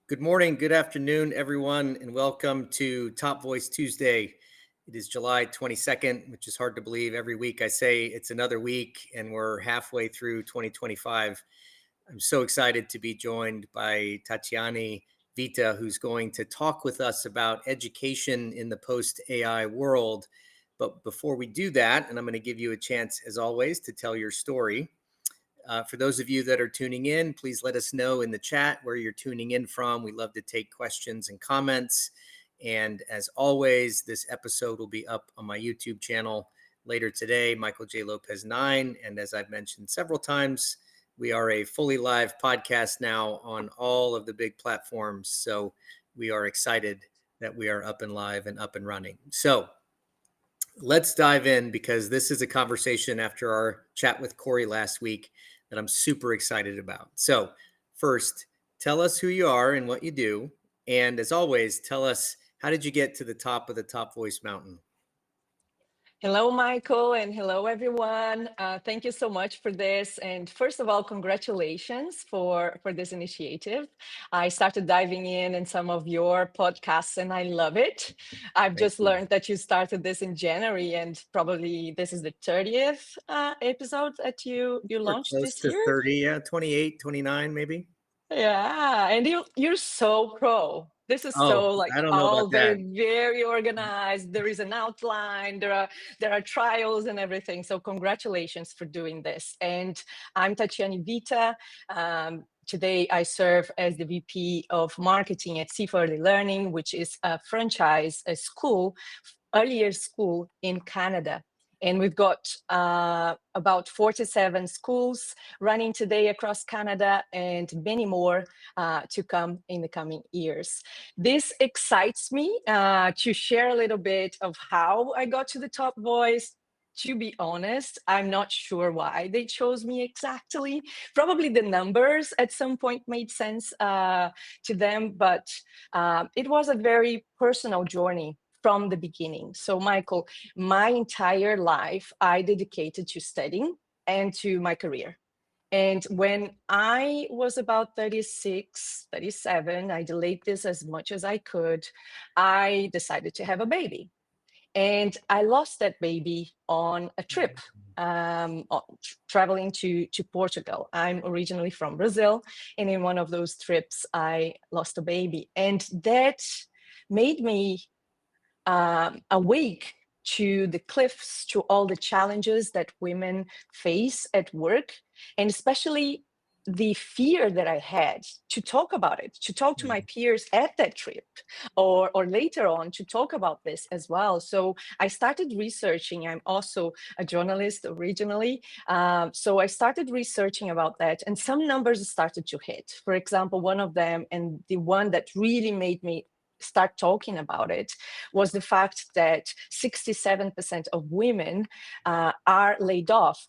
Good morning, good afternoon, everyone, and welcome to Top Voice Tuesday. It is July 22nd, which is hard to believe. Every week I say it's another week, and we're halfway through 2025. I'm so excited to be joined by Tatiane Vita, who's going to talk with us about education in the post-AI world. But before we do that, and I'm going to give you a chance, as always, to tell your story. For those of you that are tuning in, please let us know in the chat where you're tuning in from. We love to take questions and comments. And as always, this episode will be up on my YouTube channel later today, Michael J. Lopez 9. And as I've mentioned several times, we are a fully live podcast now on all of the big platforms. So we are excited that we are up and live and up and running. So let's dive in, because this is a conversation after our chat with Corey last week that I'm super excited about. So first, tell us who you are and what you do. And as always, tell us, how did you get to the top of the Top Voice Mountain? Hello, Michael, and hello, everyone. Thank you so much for this. And first of all, congratulations for this initiative. I started diving in some of your podcasts, and I love it. I've Thank just you. learned that you started this in January, and probably this is the 30th episode that you We're launched close this to year. 30, yeah, 28, 29, maybe. Yeah, and you're so pro. This is Oh, so like I don't know about all that. very organized. There is an outline. There are trials and everything. So congratulations for doing this. And I'm Tatiane Vita. Today I serve as the VP of Marketing at C for Early Learning, which is a franchise, a school, early years school in Canada. And we've got about 47 schools running today across Canada, and many more to come in the coming years. This excites me to share a little bit of how I got to the Top Voice. To be honest, I'm not sure why they chose me exactly. Probably the numbers at some point made sense to them, but it was a very personal journey from the beginning. So, Michael, my entire life I dedicated to studying and to my career. And when I was about 36, 37, I delayed this as much as I could. I decided to have a baby. And I lost that baby on a trip, traveling to Portugal. I'm originally from Brazil. And in one of those trips, I lost a baby. And that made me awake to the cliffs, to all the challenges that women face at work, and especially the fear that I had to talk about it, to talk to my peers at that trip, or later on to talk about this as well. So I started researching. I'm also a journalist originally. So I started researching about that, and some numbers started to hit. For example, one of them, and the one that really made me start talking about it, was the fact that 67% of women are laid off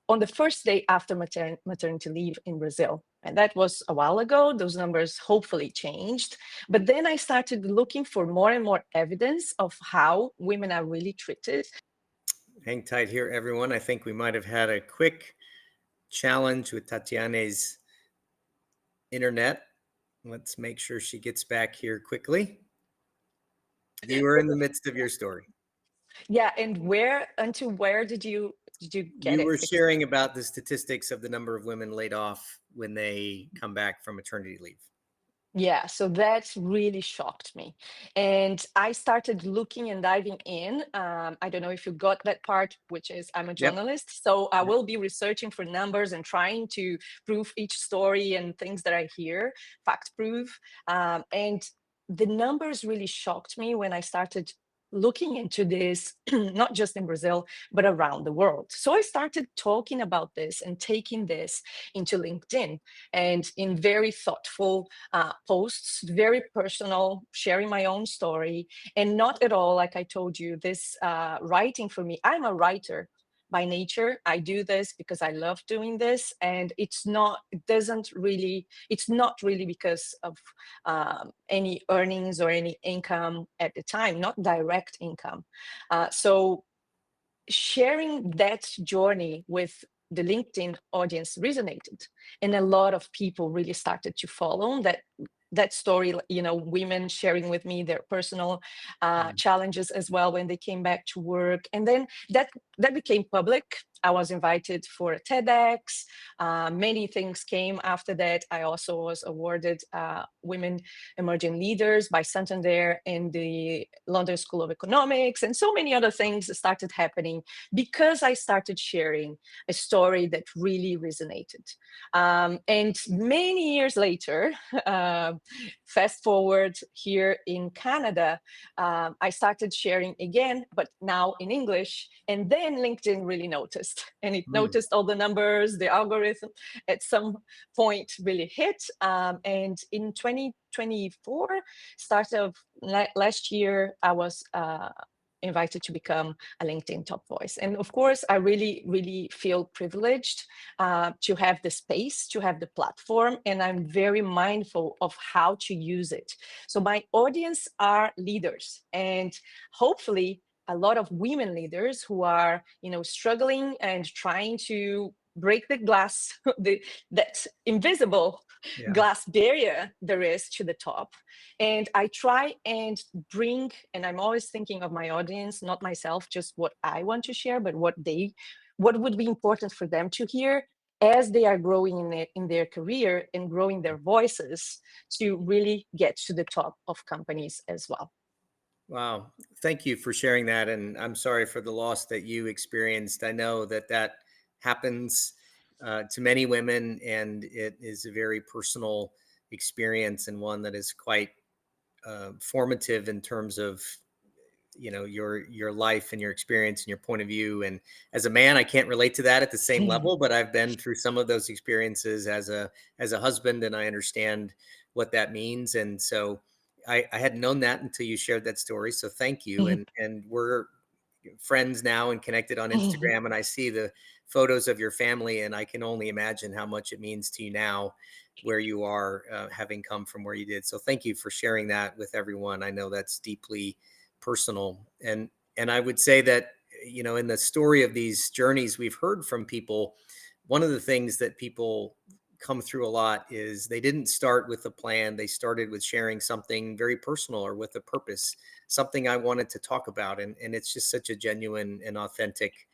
on the first day after maternity leave in Brazil. And that was a while ago. Those numbers hopefully changed. But then I started looking for more and more evidence of how women are really treated. Hang tight here, everyone. I think we might have had a quick challenge with Tatiane's internet. Let's make sure she gets back here quickly. You were in the midst of your story. Yeah, and until where did you get You it? were sharing about the statistics of the number of women laid off when they come back from maternity leave. Yeah, so that really shocked me. And I started looking and diving in. I don't know if you got that part, which is I'm a Yep. journalist. So I will be researching for numbers and trying to prove each story and things that I hear, fact proof. And the numbers really shocked me when I started looking into this, not just in Brazil, but around the world. So I started talking about this and taking this into LinkedIn, and in very thoughtful posts, very personal, sharing my own story, and not at all, like I told you, this writing for me. I'm a writer by nature. I do this because I love doing this, and it's not really because of any earnings or any income at the time, not direct income. So sharing that journey with the LinkedIn audience resonated, and a lot of people really started to follow that story, women sharing with me their personal Mm. challenges as well when they came back to work. And then that became public. I was invited for a TEDx. Many things came after that. I also was awarded Women Emerging Leaders by Santander and the London School of Economics, and so many other things started happening because I started sharing a story that really resonated. And many years later, fast forward here in Canada, I started sharing again, but now in English. And then LinkedIn really noticed, and it Mm. noticed all the numbers, the algorithm at some point really hit. And in 2024, start of last year, I was invited to become a LinkedIn top voice. And of course, I really, really feel privileged to have the space, to have the platform, and I'm very mindful of how to use it. So my audience are leaders, and hopefully a lot of women leaders who are, struggling and trying to break the glass, that invisible Yeah. glass barrier there is to the top. And I try and bring, and I'm always thinking of my audience, not myself, just what I want to share, but what would be important for them to hear as they are growing in their career and growing their voices to really get to the top of companies as well. Wow. Thank you for sharing that. And I'm sorry for the loss that you experienced. I know that that happens to many women, and it is a very personal experience and one that is quite formative in terms of your life and your experience and your point of view. And as a man, I can't relate to that at the same level, but I've been through some of those experiences as a husband, and I understand what that means. And so I hadn't known that until you shared that story, so thank you. And we're friends now and connected on Instagram, and I see the photos of your family, and I can only imagine how much it means to you now where you are, having come from where you did. So thank you for sharing that with everyone. I know that's deeply personal. And I would say that, in the story of these journeys we've heard from people, one of the things that people come through a lot is they didn't start with a plan. They started with sharing something very personal or with a purpose, something I wanted to talk about. And it's just such a genuine and authentic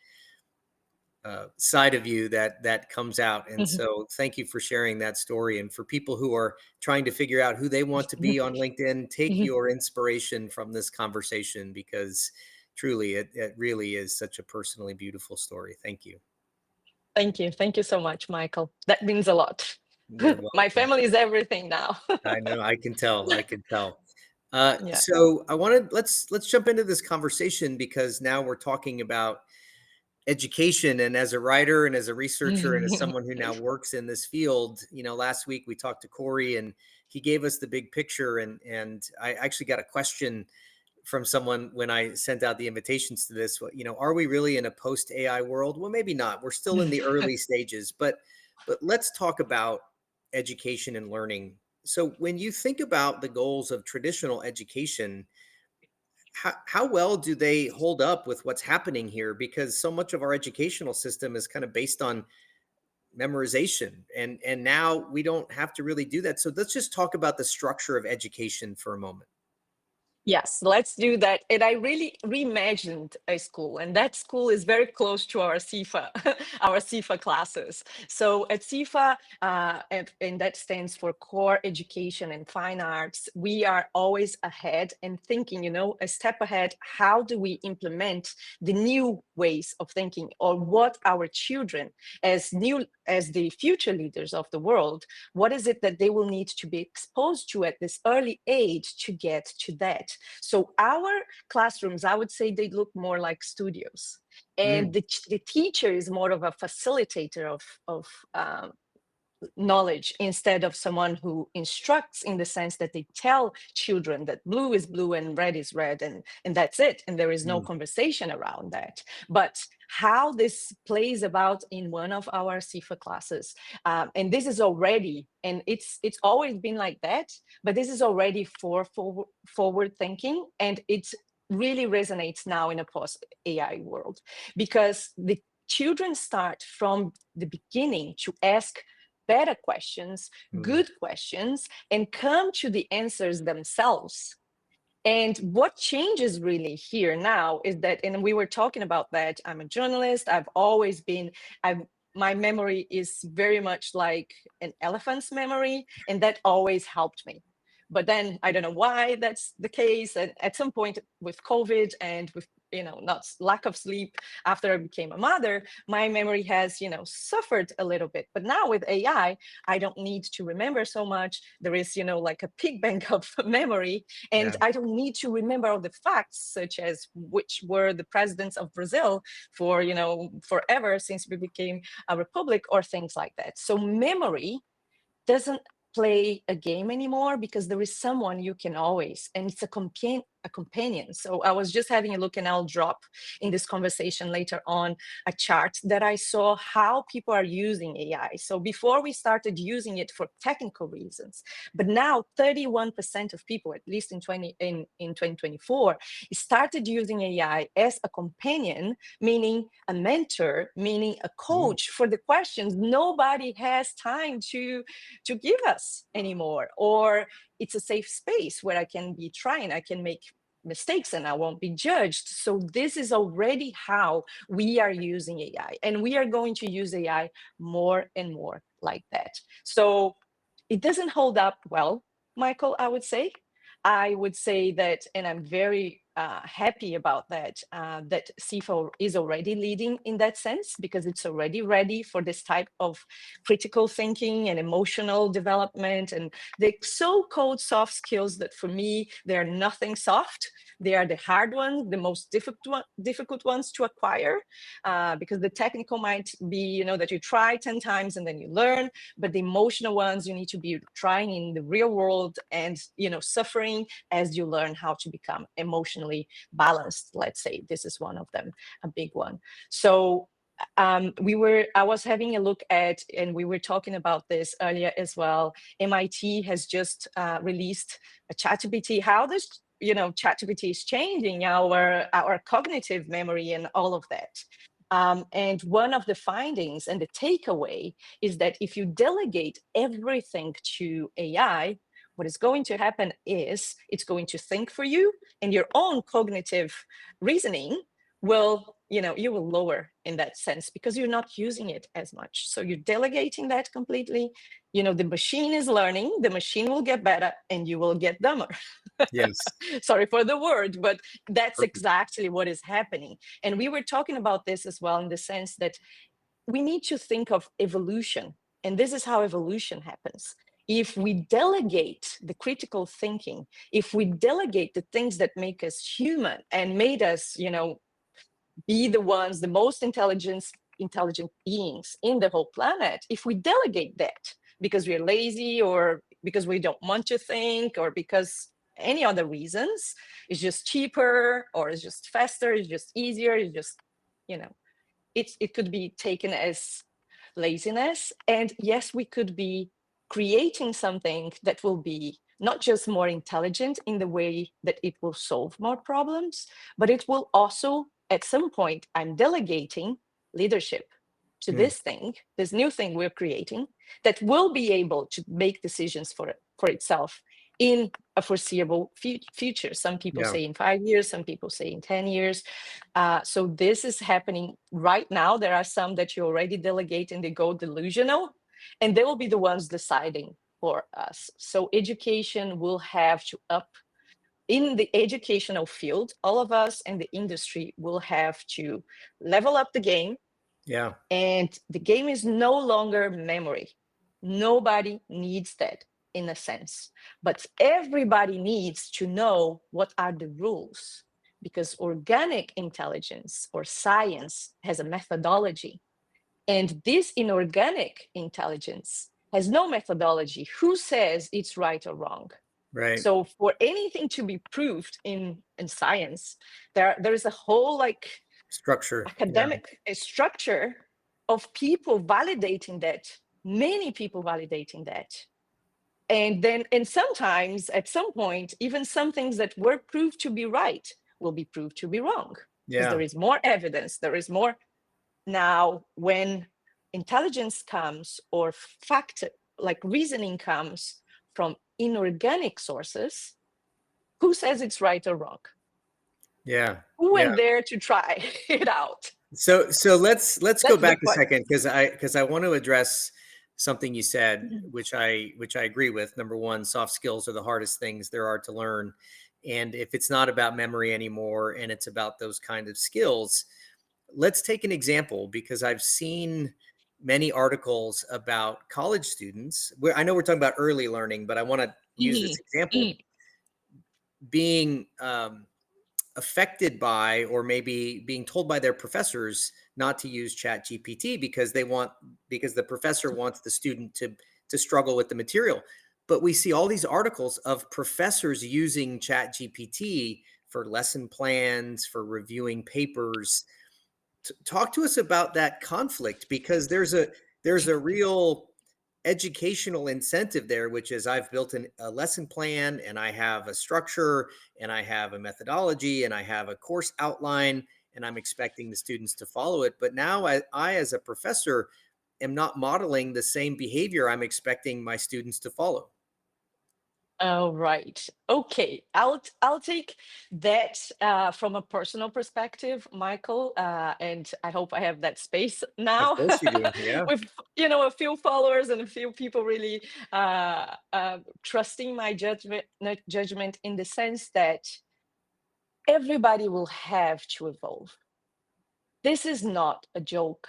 side of you that comes out. And so thank you for sharing that story. And for people who are trying to figure out who they want to be on LinkedIn, take your inspiration from this conversation, because truly it really is such a personally beautiful story. Thank you. Thank you. Thank you so much, Michael. That means a lot. You're My welcome. family is everything now. I know. I can tell. I can tell. Yeah. So I wanted let's jump into this conversation, because now we're talking about education. And as a writer and as a researcher and as someone who now works in this field, last week we talked to Corey, and he gave us the big picture. And I actually got a question from someone when I sent out the invitations to this. Are we really in a post AI world? Well, maybe not. We're still in the early stages, but let's talk about education and learning. So when you think about the goals of traditional education, how well do they hold up with what's happening here? Because so much of our educational system is kind of based on memorization, and now we don't have to really do that. So let's just talk about the structure of education for a moment. Yes, let's do that. And I really reimagined a school, and that school is very close to our CIFA, our CIFA classes. So at CIFA, and that stands for Core Education and Fine Arts, we are always ahead and thinking, a step ahead. How do we implement the new ways of thinking, or what our children, as the future leaders of the world, what is it that they will need to be exposed to at this early age to get to that? So our classrooms, I would say, they look more like studios, and Mm, the teacher is more of a facilitator of knowledge, instead of someone who instructs, in the sense that they tell children that blue is blue and red is red, and that's it, and there is no mm, conversation around that. But how this plays about in one of our CIFA classes, and this is already, and it's always been like that, but this is already forward thinking, and it really resonates now in a post AI world, because the children start from the beginning to ask better questions, Mm. good questions, and come to the answers themselves. And what changes really here now is that, and we were talking about that, I'm a journalist, I've always been, I've, my memory is very much like an elephant's memory, and that always helped me. But then I don't know why that's the case. And at some point with COVID and with, not lack of sleep after I became a mother, my memory has, suffered a little bit. But now with AI, I don't need to remember so much. There is, like a pig bank of memory, and Yeah. I don't need to remember all the facts, such as which were the presidents of Brazil for, forever since we became a republic, or things like that. So memory doesn't play a game anymore, because there is someone you can always, and it's a companion. So I was just having a look, and I'll drop in this conversation later on a chart that I saw how people are using AI. So before we started using it for technical reasons, but now 31% of people, at least in 2024, started using AI as a companion, meaning a mentor, meaning a Mm. coach for the questions nobody has time to give us anymore. Or it's a safe space where I can be trying, I can make mistakes and I won't be judged. So this is already how we are using AI, and we are going to use AI more and more like that. So it doesn't hold up well, Michael, I would say that, and I'm very happy about that, that CIFO is already leading in that sense, because it's already ready for this type of critical thinking and emotional development, and the so-called soft skills that for me, they're nothing soft. They are the hard ones, the most difficult ones to acquire, because the technical might be, that you try 10 times and then you learn, but the emotional ones, you need to be trying in the real world and, suffering as you learn how to become emotionally balanced. Let's say this is one of them, a big one. So I was having a look at, and we were talking about this earlier as well. MIT has just released a ChatGPT. How this, ChatGPT is changing our cognitive memory and all of that. And one of the findings and the takeaway is that if you delegate everything to AI, what is going to happen is it's going to think for you, and your own cognitive reasoning will, you will lower in that sense, because you're not using it as much. So you're delegating that completely. The machine is learning, the machine will get better, and you will get dumber. Yes. Sorry for the word, but that's Perfect. exactly what is happening. And we were talking about this as well, in the sense that we need to think of evolution. And this is how evolution happens. If we delegate the critical thinking, if we delegate the things that make us human and made us, be the ones, the most intelligent beings in the whole planet, if we delegate that because we're lazy, or because we don't want to think, or because any other reasons, it's just cheaper, or it's just faster, it's just easier, it's just, you know, it could be taken as laziness. And yes, we could be creating something that will be not just more intelligent in the way that it will solve more problems, but it will also, at some point, I'm delegating leadership to Mm. this thing, this new thing we're creating, that will be able to make decisions for itself in a foreseeable future. Some people Yeah. say in 5 years, some people say in 10 years. So this is happening right now. There are some that you already delegate and they go delusional, and they will be the ones deciding for us. So education will have to up in the educational field. All of us and the industry will have to level up the game, Yeah. and the game is no longer memory. Nobody needs that in a sense, but everybody needs to know what are the rules, because organic intelligence or science has a methodology, and this inorganic intelligence has no methodology. Who says it's right or wrong? Right. So for anything to be proved in science, there is a whole like Structure. Yeah. academic structure of people validating that, many people validating that. And sometimes at some point, even some things that were proved to be right will be proved to be wrong, because Yeah. there is more evidence, there is more. Now when intelligence comes, or fact, like reasoning comes from inorganic sources, who says it's right or wrong? Yeah. Who Yeah. went there to try it out? So let's go That's the back a question. second, because I want to address something you said, Mhm. which I agree with. Number one, soft skills are the hardest things there are to learn. And if it's not about memory anymore and it's about those kind of skills, let's take an example, because I've seen many articles about college students. I know we're talking about early learning, but I want to use this Mhm. example, Mm. being affected by, or maybe being told by their professors not to use chat gpt because the professor wants the student to struggle with the material. But we see all these articles of professors using chat gpt for lesson plans, for reviewing papers. Talk to us about that conflict, because there's a real educational incentive there, which is I've built a lesson plan, and I have a structure, and I have a methodology, and I have a course outline, and I'm expecting the students to follow it. But now I as a professor am not modeling the same behavior I'm expecting my students to follow. Oh, right. Okay. I'll take that from a personal perspective, Michael, and I hope I have that space Of now course you do. Yeah. with a few followers and a few people really trusting my judgment in the sense that everybody will have to evolve. This is not a joke.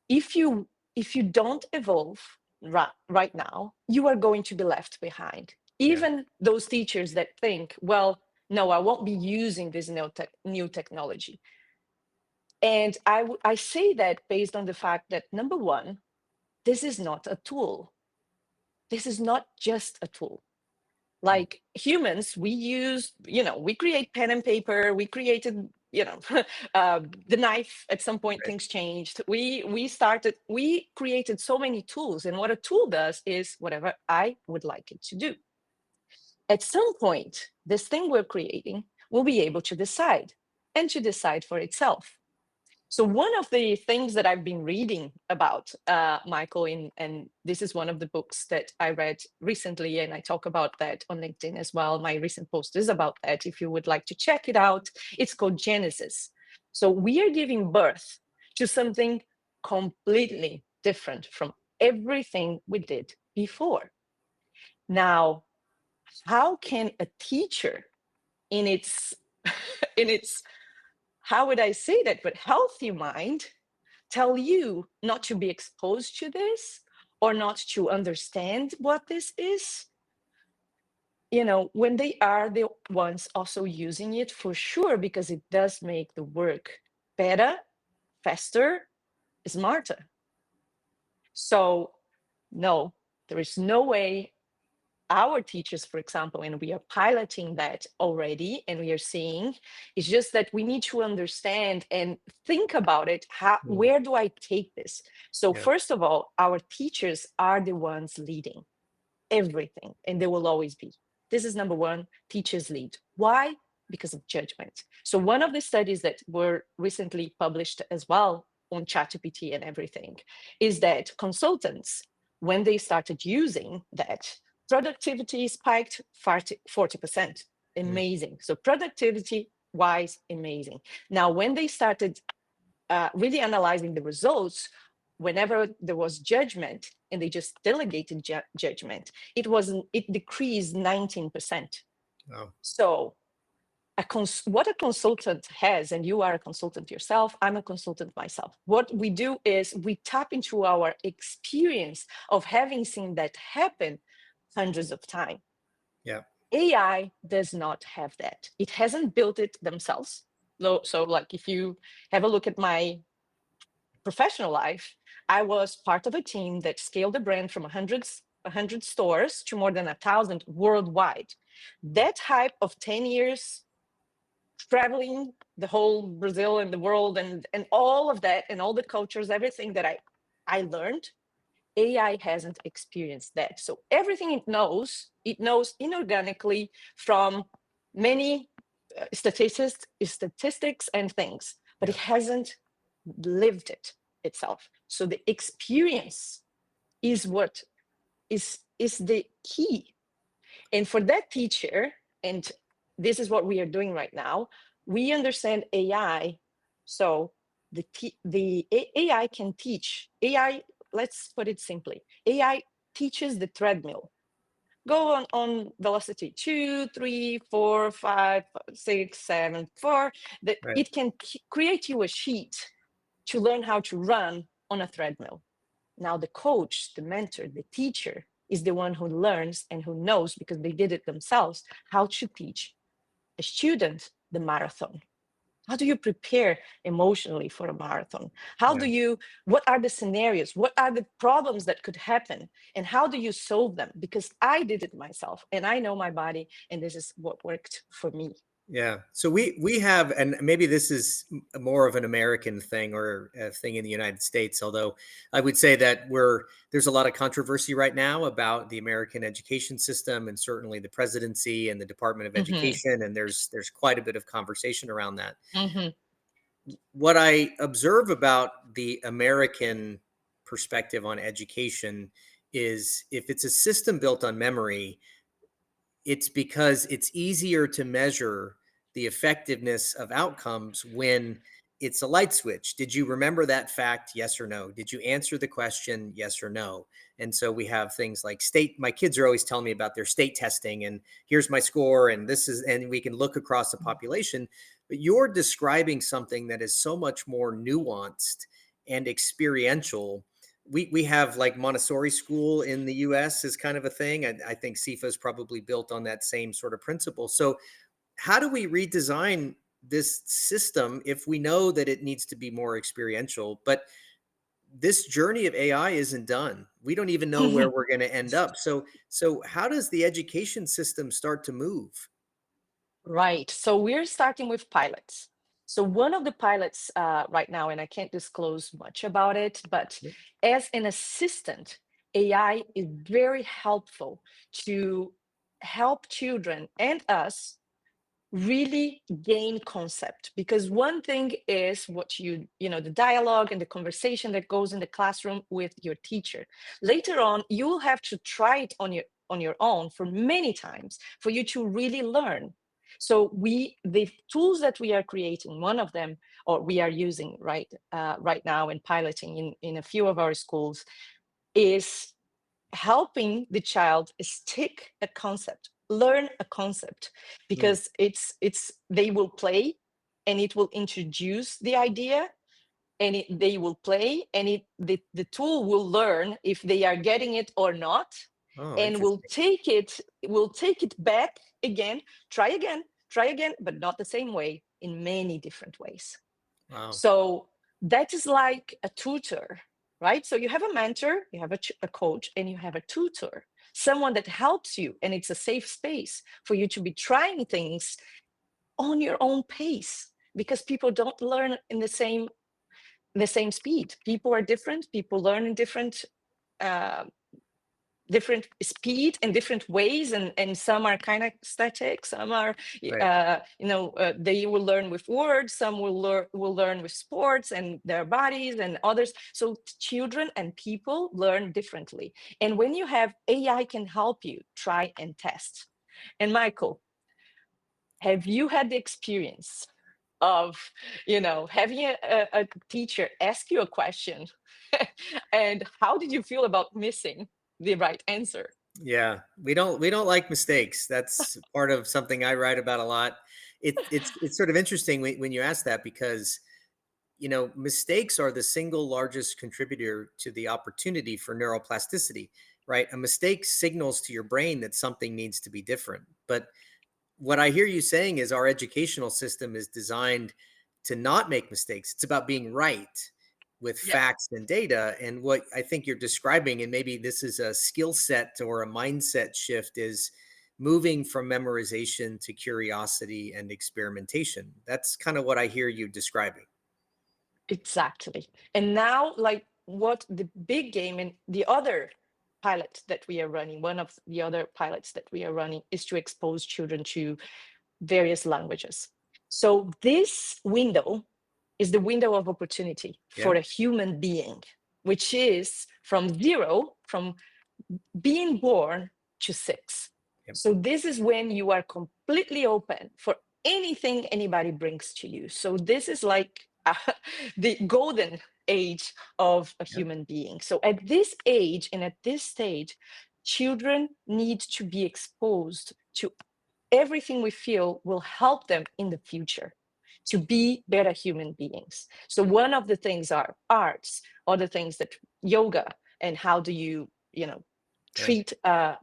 If you don't evolve right now, you are going to be left behind. Yeah. Even those teachers that think, well, no, I won't be using this new technology. And I say that based on the fact that, number one, this is not a tool. This is not just a tool. Mm. Like humans, we create pen and paper, we created, the knife. At some point Right. things changed. We created so many tools, and what a tool does is whatever I would like it to do. At some point, this thing we're creating will be able to decide, and to decide for itself. So one of the things that I've been reading about, Michael, and this is one of the books that I read recently, and I talk about that on LinkedIn as well. My recent post is about that. If you would like to check it out, it's called Genesis. So we are giving birth to something completely different from everything we did before. Now, how can a teacher in its in its how would I say that, but healthy mind tell you not to be exposed to this or not to understand what this is, when they are the ones also using it, for sure, because it does make the work better, faster, smarter. So no, there is no way our teachers, for example, and we are piloting that already, and we are seeing, it's just that we need to understand and think about it. Mm. Where do I take this? So Yeah. first of all, our teachers are the ones leading everything, and they will always be. This is number one: teachers lead. Why? Because of judgment. So one of the studies that were recently published as well on ChatGPT and everything is that consultants, when they started using that, productivity spiked 40%. Mm. Amazing. So productivity wise, amazing. Now, when they started really analyzing the results, whenever there was judgment and they just delegated judgment, it decreased 19%. Oh. So what a consultant has, and you are a consultant yourself, I'm a consultant myself. What we do is we tap into our experience of having seen that happen hundreds of times. Yeah. AI does not have that. It hasn't built it themselves. So like if you have a look at my professional life, I was part of a team that scaled the brand from 100 stores to more than 1,000 worldwide. That hype of 10 years traveling the whole Brazil and the world, and all of that, and all the cultures, everything that I learned, AI hasn't experienced that. So everything it knows inorganically from many statistics and things, but it Yeah. hasn't lived it. itself. So the experience is what is the key. And for that teacher, and this is what we are doing right now, we understand AI. So the AI can teach. AI, let's put it simply, AI teaches the treadmill. Go on velocity 2, 3, 4, 5, 6, 7, 4. That Right. it can create you a sheet to learn how to run on a treadmill. Now, the coach, the mentor, the teacher is the one who learns and who knows, because they did it themselves, how to teach a student the marathon. How do you prepare emotionally for a marathon? How Yeah. do you, what are the scenarios? What are the problems that could happen? And how do you solve them? Because I did it myself and I know my body, and this is what worked for me. Yeah. So we have, and maybe this is more of an American thing or a thing in the United States. Although I would say that there's a lot of controversy right now about the American education system, and certainly the presidency and the Department of Hmm. Education, and there's quite a bit of conversation around that. Hmm. What I observe about the American perspective on education is, if it's a system built on memory, it's because it's easier to measure the effectiveness of outcomes when it's a light switch. Did you remember that fact? Yes or no? Did you answer the question? Yes or no? And so we have things like state. My kids are always telling me about their state testing, and here's my score, and this is, and we can look across the population. But you're describing something that is so much more nuanced and experiential. We have like Montessori school in the US is kind of a thing. I think SIFA is probably built on that same sort of principle. So how do we redesign this system if we know that it needs to be more experiential? But this journey of AI isn't done. We don't even know where we're going to end up. So how does the education system start to move? Right. So we're starting with pilots. So one of the pilots right now, and I can't disclose much about it, but Yep. as an assistant, AI is very helpful to help children and us really gain concept. Because one thing is what the dialogue and the conversation that goes in the classroom with your teacher. Later on, you will have to try it on your own for many times for you to really learn. So the tools that we are creating, one of them, or we are using right now and piloting in a few of our schools, is helping the child stick a concept, learn a concept, Mm. because it's they will play and it will introduce the idea, and they will play and the tool will learn if they are getting it or not, Oh, and interesting. will take it back again, try again, but not the same way, in many different ways. Wow. So that is like a tutor, right? So you have a mentor, you have a coach, and you have a tutor, someone that helps you, and it's a safe space for you to be trying things on your own pace, because people don't learn in the same speed. People are different. People learn in uh, different speed and different ways, and some are kind of static, some are Right. they will learn with words, some will learn with sports and their bodies, and others. So children and people learn differently, and when you have AI can help you try and test. And Michael, have you had the experience of having a teacher ask you a question and how did you feel about missing the right answer? Yeah, we don't like mistakes. That's part of something I write about a lot. It's sort of interesting when you ask that, because mistakes are the single largest contributor to the opportunity for neuroplasticity, right? A mistake signals to your brain that something needs to be different. But what I hear you saying is our educational system is designed to not make mistakes. It's about being right with Yeah. facts and data. And what I think you're describing, and maybe this is a skill set or a mindset shift, is moving from memorization to curiosity and experimentation. That's kind of what I hear you describing. Exactly. And now, like, what the big game and the other pilot that we are running, one of the other pilots that we are running, is to expose children to various languages. So this window is the window of opportunity Yeah. for a human being, which is from zero, from being born to 6. Yep. So this is when you are completely open for anything anybody brings to you. So this is like the golden age of a Yep. human being. So at this age and at this stage, children need to be exposed to everything we feel will help them in the future to be better human beings. So one of the things are arts, other things that yoga, and how do you, Yeah. treat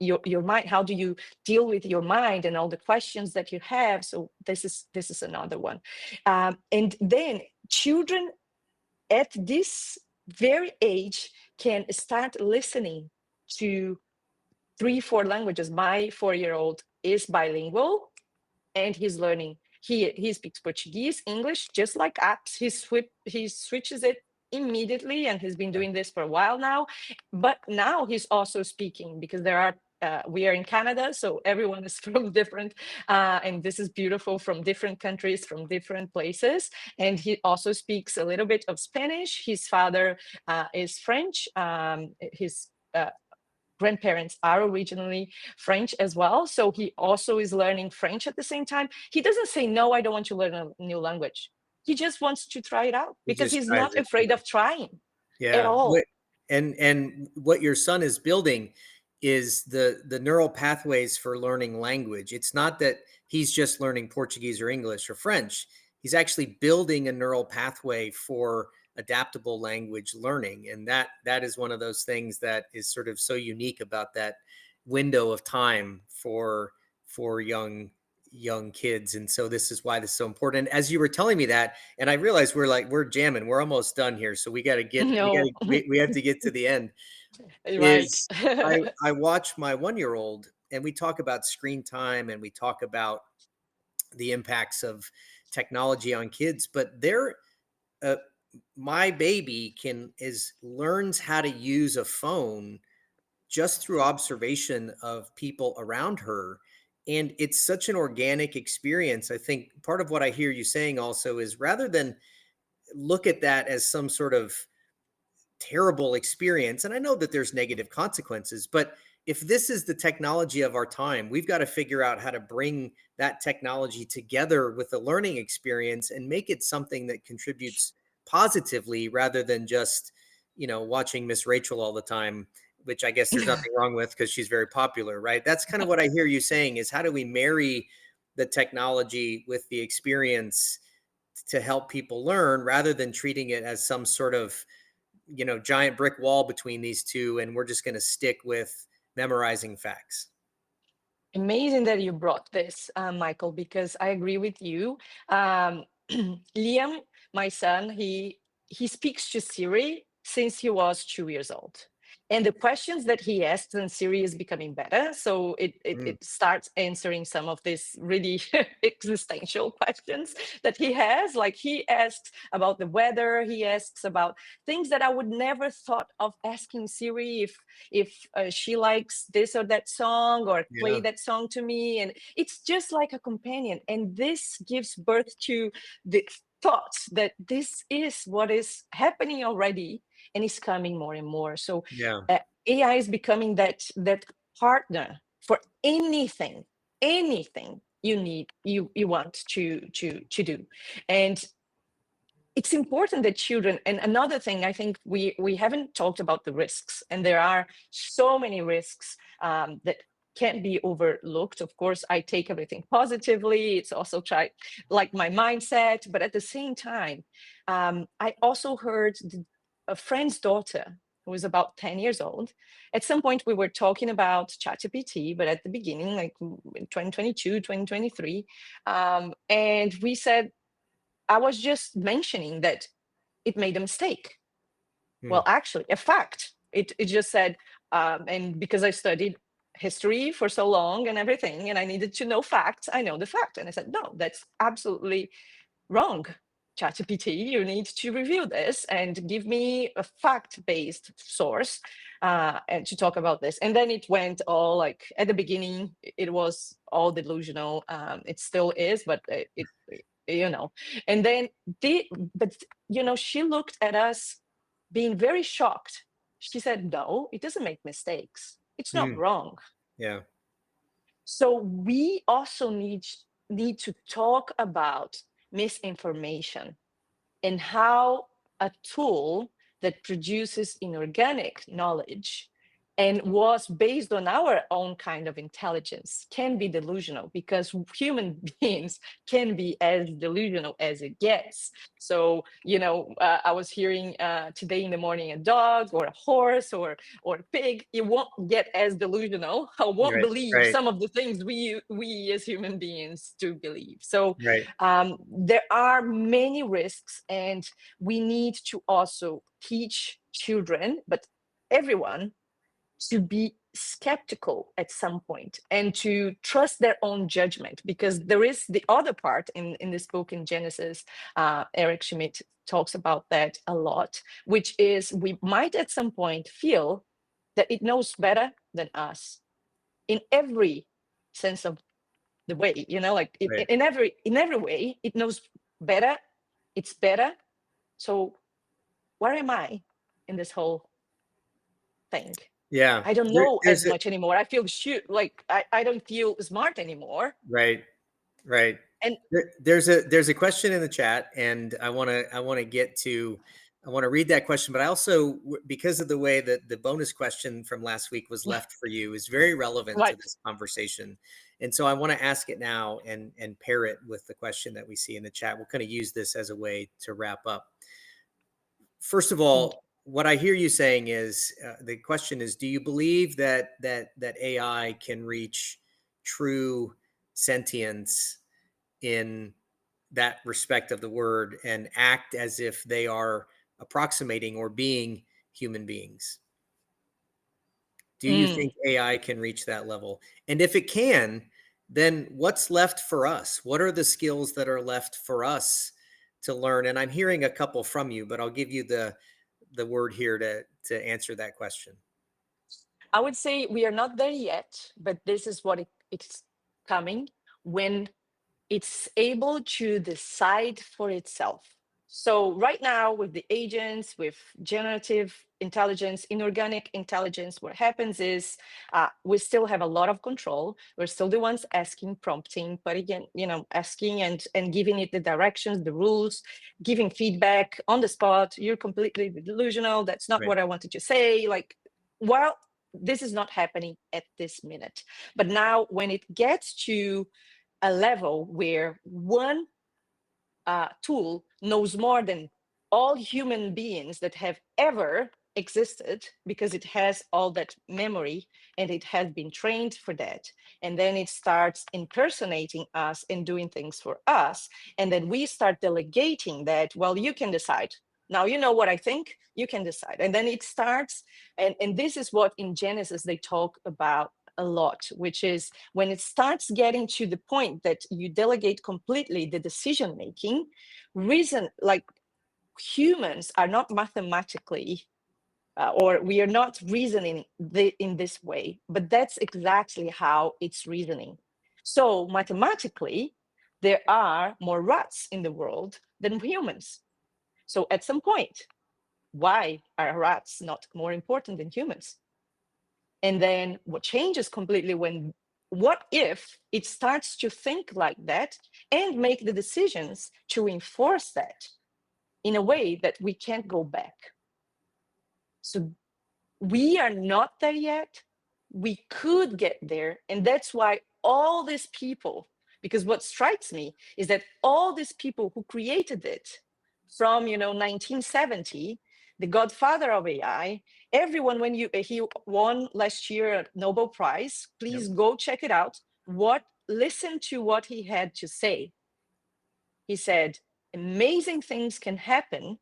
your mind, how do you deal with your mind and all the questions that you have. So this is another one. And then children at this very age can start listening to 3, 4 languages. My 4-year-old is bilingual, and he's learning. He speaks Portuguese, English, just like apps. He switches it immediately, and he's been Yeah. doing this for a while now. But now he's also speaking, because there are we are in Canada, so everyone is from different, and this is beautiful, from different countries, from different places. And he also speaks a little bit of Spanish. His father is French. His grandparents are originally French as well. So he also is learning French at the same time. He doesn't say, no, I don't want to learn a new language. He just wants to try it out He because just he's tries not it. afraid of trying at Yeah. all. And what your son is building is the neural pathways for learning language. It's not that he's just learning Portuguese or English or French. He's actually building a neural pathway for adaptable language learning. And that is one of those things that is sort of so unique about that window of time for young kids. And so this is why this is so important. As you were telling me that, and I realized we're jamming, we're almost done here. So No, we have to get to the end. right. Is I watch my 1-year old, and we talk about screen time, and we talk about the impacts of technology on kids, but uh, my baby can is learns how to use a phone just through observation of people around her. And it's such an organic experience. I think part of what I hear you saying also is, rather than look at that as some sort of terrible experience, and I know that there's negative consequences, but if this is the technology of our time, we've got to figure out how to bring that technology together with the learning experience and make it something that contributes positively, rather than just, watching Miss Rachel all the time, which I guess there's nothing wrong with because she's very popular, right? That's kind of what I hear you saying, is how do we marry the technology with the experience to help people learn, rather than treating it as some sort of, giant brick wall between these two, and we're just going to stick with memorizing facts. Amazing that you brought this, Michael, because I agree with you. Liam, my son, he speaks to Siri since he was 2 years old. And the questions that he asks, and Siri is becoming better. So Mm, it starts answering some of these really existential questions that he has. Like, he asks about the weather, he asks about things that I would never thought of asking Siri, if she likes this or that song, or play yeah, that song to me. And it's just like a companion, and this gives birth to the thoughts that this is what is happening already, and is coming more and more. So yeah, AI is becoming that partner for anything you need, you want to do. And it's important that children, and another thing, I think we haven't talked about the risks, and there are so many risks that can't be overlooked. Of course, I take everything positively. It's also like my mindset, but at the same time, I also heard a friend's daughter who was about 10 years old. At some point, we were talking about ChatGPT, but at the beginning, like in 2022, 2023, and we said, I was just mentioning that it made a mistake. Well, mm, actually, a fact. It just said, and because I studied history for so long and everything, and I needed to know facts, I know the fact. And I said, no, that's absolutely wrong. ChatGPT, you need to review this and give me a fact-based source, and to talk about this. And then it went all like, at the beginning, it was all delusional. It still is, but you know. And then but she looked at us being very shocked. She said, no, it doesn't make mistakes, it's not Mm, wrong. yeah. So we also need to talk about misinformation and how a tool that produces inorganic knowledge and was based on our own kind of intelligence can be delusional, because human beings can be as delusional as it gets. So I was hearing today in the morning, a dog or a horse or a pig, it won't get as delusional, I won't Right. believe Right. some of the things we as human beings do believe. So Right. there are many risks, and we need to also teach children, but everyone, to be skeptical at some point and to trust their own judgment, because there is the other part in this book in Genesis. Eric Schmidt talks about that a lot, which is we might at some point feel that it knows better than us in every sense of the way, like Right. in every way it knows better, it's better. So where am I in this whole thing? Yeah. I don't There, know as there's a much anymore. I feel like I don't feel smart anymore. right. Right. And There's a question in the chat, and I want to read that question, but I also, because of the way that the bonus question from last week was left for you, is very relevant to right. this conversation, and so I want to ask it now and pair it with the question that we see in the chat. We'll kind of use this as a way to wrap up. First of Mm. all, what I hear you saying is, the question is, do you believe that AI can reach true sentience in that respect of the word and act as if they are approximating or being human beings? Do you Mm. think AI can reach that level? And if it can, then what's left for us? What are the skills that are left for us to learn? And I'm hearing a couple from you, but I'll give you the word here to answer that question. I would say we are not there yet, but this is what it's coming when it's able to decide for itself. So right now with the agents, with generative intelligence, inorganic intelligence, what happens is we still have a lot of control. We're still the ones asking, prompting, but again, asking and giving it the directions, the rules, giving feedback on the spot. You're completely delusional. That's not Right. what I wanted to say. Like, well, this is not happening at this minute. But now when it gets to a level where one tool knows more than all human beings that have ever existed, because it has all that memory and it has been trained for that, and then it starts impersonating us and doing things for us, and then we start delegating that, well, you can decide now, you know what I think, you can decide. And then it starts, and this is what in Genesis they talk about a lot, which is when it starts getting to the point that you delegate completely the decision making. Reason, like, humans are not mathematically or we are not reasoning in this way, but that's exactly how it's reasoning. So mathematically there are more rats in the world than humans. So at some point, why are rats not more important than humans? And then what changes completely when, what if it starts to think like that and make the decisions to enforce that in a way that we can't go back? So we are not there yet. We could get there. And that's why all these people, because what strikes me is that all these people who created it from 1970, the godfather of AI, everyone, when he won last year a Nobel Prize, Yep. please go check it out. Listen to what he had to say. He said, amazing things can happen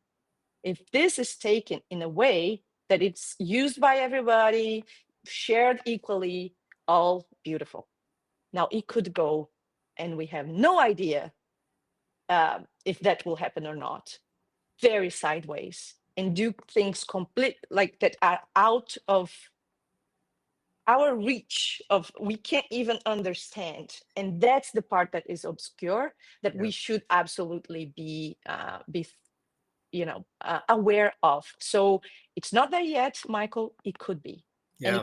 if this is taken in a way that it's used by everybody, shared equally, all beautiful. Now it could go, and we have no idea if that will happen or not, very sideways and do things complete like that are out of our reach of we can't even understand, and that's the part that is obscure that Yeah. we should absolutely be aware of. So it's not there yet, Michael. It could be, and Yeah.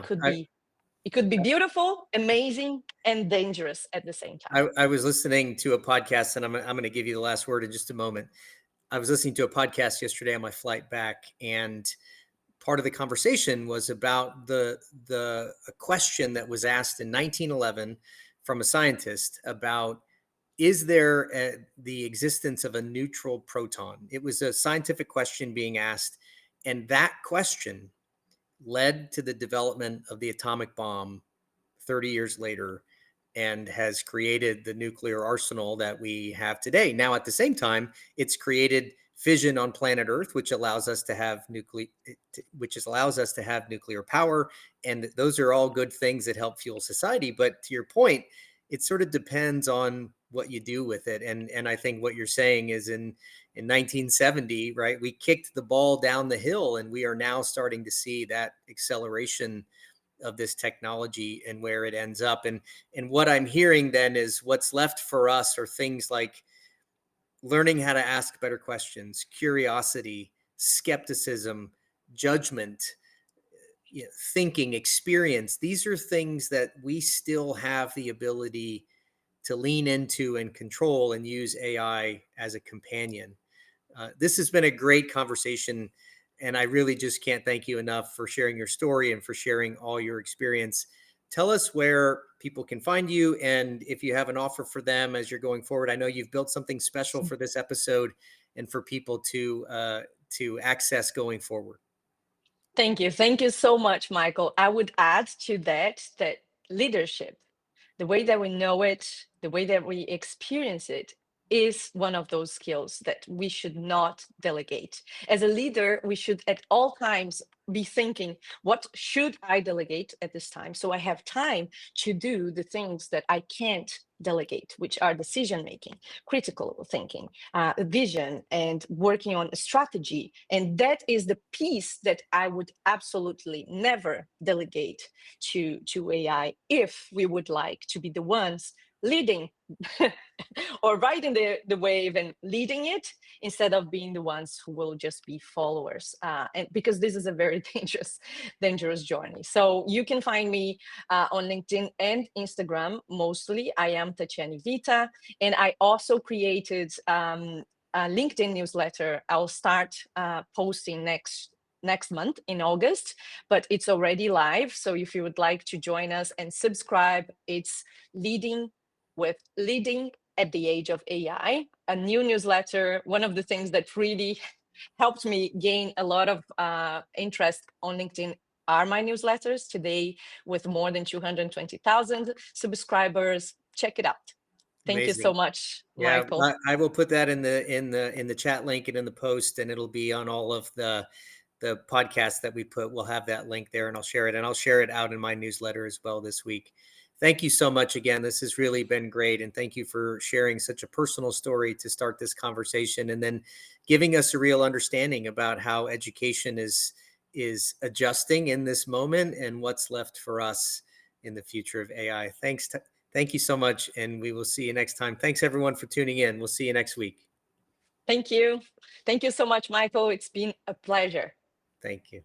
it could be beautiful, amazing, and dangerous at the same time. I was listening to a podcast, and I'm going to give you the last word in just a moment. I was listening to a podcast yesterday on my flight back, and part of the conversation was about the a question that was asked in 1911 from a scientist about, is there the existence of a neutral proton? It was a scientific question being asked, and that question led to the development of the atomic bomb 30 years later, and has created the nuclear arsenal that we have today. Now, at the same time, it's created fission on planet Earth, which allows us to have nuclear power, and those are all good things that help fuel society. But to your point, it sort of depends on what you do with it. And I think what you're saying is in 1970, right, we kicked the ball down the hill, and we are now starting to see that acceleration of this technology and where it ends up. And what I'm hearing then is what's left for us are things like learning how to ask better questions, curiosity, skepticism, judgment, thinking, experience. These are things that we still have the ability to lean into and control and use AI as a companion. This has been a great conversation, and I really just can't thank you enough for sharing your story and for sharing all your experience. Tell us where people can find you, and if you have an offer for them as you're going forward. I know you've built something special for this episode and for people to access going forward. Thank you so much, Michael. I would add to that leadership, the way that we know it, the way that we experience it, is one of those skills that we should not delegate. As a leader, we should at all times be thinking, what should I delegate at this time? So I have time to do the things that I can't delegate, which are decision making, critical thinking, vision, and working on a strategy. And that is the piece that I would absolutely never delegate to AI if we would like to be the ones leading or riding the wave and leading it instead of being the ones who will just be followers. And because this is a very dangerous journey. So you can find me on LinkedIn and Instagram. Mostly I am Tatiane Vita, and I also created a LinkedIn newsletter. I'll start posting next month in August, but it's already live. So if you would like to join us and subscribe, it's leading at the age of AI, a new newsletter. One of the things that really helped me gain a lot of interest on LinkedIn are my newsletters today, with more than 220,000 subscribers. Check it out. Thank you so Amazing. much, Yeah, Michael. I will put that in the chat link and in the post, and it'll be on all of the podcast that we put. We'll have that link there, and I'll share it, and I'll share it out in my newsletter as well this week. Thank you so much again. This has really been great, and thank you for sharing such a personal story to start this conversation, and then giving us a real understanding about how education is adjusting in this moment and what's left for us in the future of AI. Thank you so much, and we will see you next time. Thanks everyone for tuning in. We'll see you next week. Thank you. Thank you so much, Michael. It's been a pleasure. Thank you.